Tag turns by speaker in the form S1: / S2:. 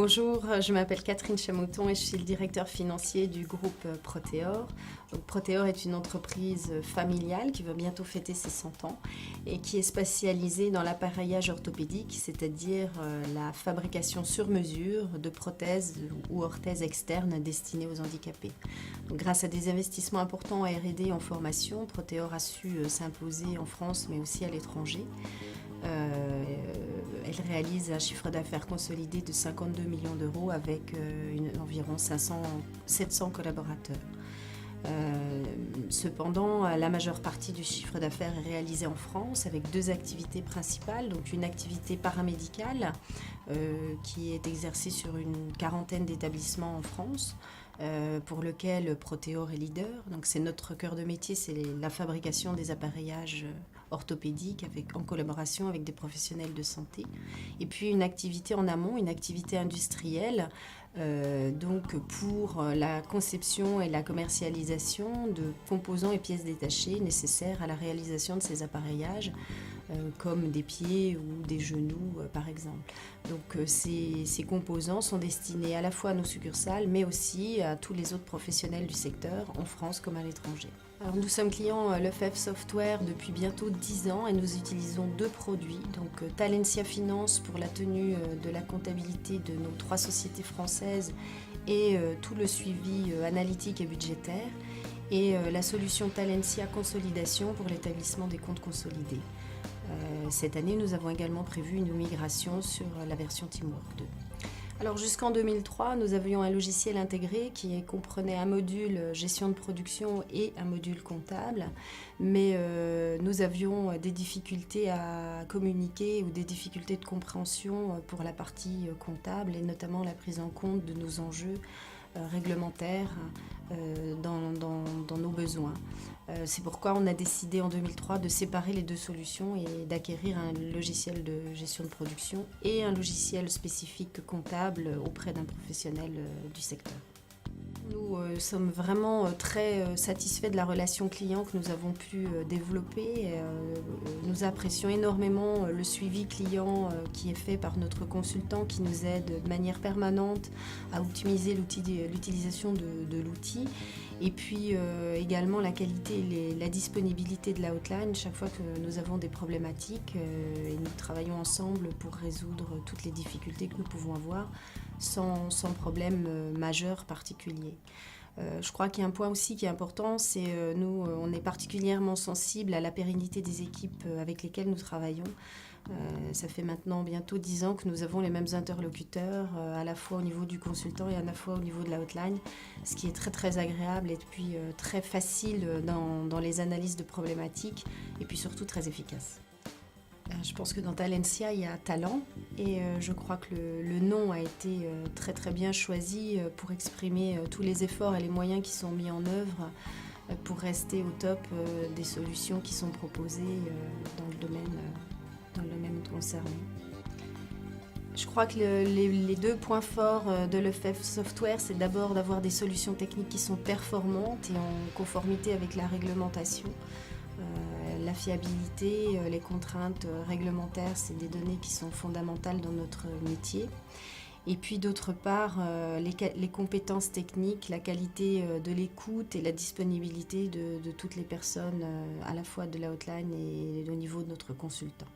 S1: Bonjour, je m'appelle Catherine Chamouton et je suis le directeur financier du groupe Proteor. Donc, Proteor est une entreprise familiale qui va bientôt fêter ses 100 ans et qui est spécialisée dans l'appareillage orthopédique, c'est-à-dire la fabrication sur mesure de prothèses ou orthèses externes destinées aux handicapés. Donc, grâce à des investissements importants en R&D et en formation, Proteor a su s'imposer en France mais aussi à l'étranger. Elle réalise un chiffre d'affaires consolidé de 52 millions d'euros avec environ 700 collaborateurs. Cependant, la majeure partie du chiffre d'affaires est réalisée en France avec deux activités principales. Donc une activité paramédicale qui est exercée sur une quarantaine d'établissements en France, pour lequel Proteor est leader. Donc c'est notre cœur de métier, c'est la fabrication des appareillages orthopédiques en collaboration avec des professionnels de santé. Et puis une activité en amont, une activité industrielle, donc pour la conception et la commercialisation de composants et pièces détachées nécessaires à la réalisation de ces appareillages, comme des pieds ou des genoux par exemple. Donc ces composants sont destinés à la fois à nos succursales mais aussi à tous les autres professionnels du secteur en France comme à l'étranger. Alors nous sommes clients Lefebvre Software depuis bientôt 10 ans et nous utilisons deux produits. Donc Talensia Finance pour la tenue de la comptabilité de nos 3 sociétés françaises et tout le suivi analytique et budgétaire, et la solution Talensia Consolidation pour l'établissement des comptes consolidés. Cette année, nous avons également prévu une migration sur la version Teamwork 2. Alors jusqu'en 2003, nous avions un logiciel intégré qui comprenait un module gestion de production et un module comptable, mais nous avions des difficultés à communiquer ou des difficultés de compréhension pour la partie comptable et notamment la prise en compte de nos enjeux réglementaires dans nos besoins. C'est pourquoi on a décidé en 2003 de séparer les deux solutions et d'acquérir un logiciel de gestion de production et un logiciel spécifique comptable auprès d'un professionnel du secteur. Nous sommes vraiment très satisfaits de la relation client que nous avons pu développer. Nous apprécions énormément le suivi client qui est fait par notre consultant qui nous aide de manière permanente à optimiser l'utilisation de l'outil. Et puis également la qualité et la disponibilité de la hotline chaque fois que nous avons des problématiques et nous travaillons ensemble pour résoudre toutes les difficultés que nous pouvons avoir sans problème majeur particulier. Je crois qu'il y a un point aussi qui est important, c'est nous, on est particulièrement sensible à la pérennité des équipes avec lesquelles nous travaillons. Ça fait maintenant bientôt 10 ans que nous avons les mêmes interlocuteurs, à la fois au niveau du consultant et à la fois au niveau de la hotline, ce qui est très très agréable et puis très facile dans les analyses de problématiques et puis surtout très efficace. Je pense que dans Talensia, il y a talent et je crois que le nom a été très très bien choisi pour exprimer tous les efforts et les moyens qui sont mis en œuvre pour rester au top des solutions qui sont proposées dans le domaine concerné. Je crois que les deux points forts de Lefebvre Software, c'est d'abord d'avoir des solutions techniques qui sont performantes et en conformité avec la réglementation. La fiabilité, les contraintes réglementaires, c'est des données qui sont fondamentales dans notre métier. Et puis d'autre part, les compétences techniques, la qualité de l'écoute et la disponibilité de toutes les personnes, à la fois de la hotline et au niveau de notre consultant.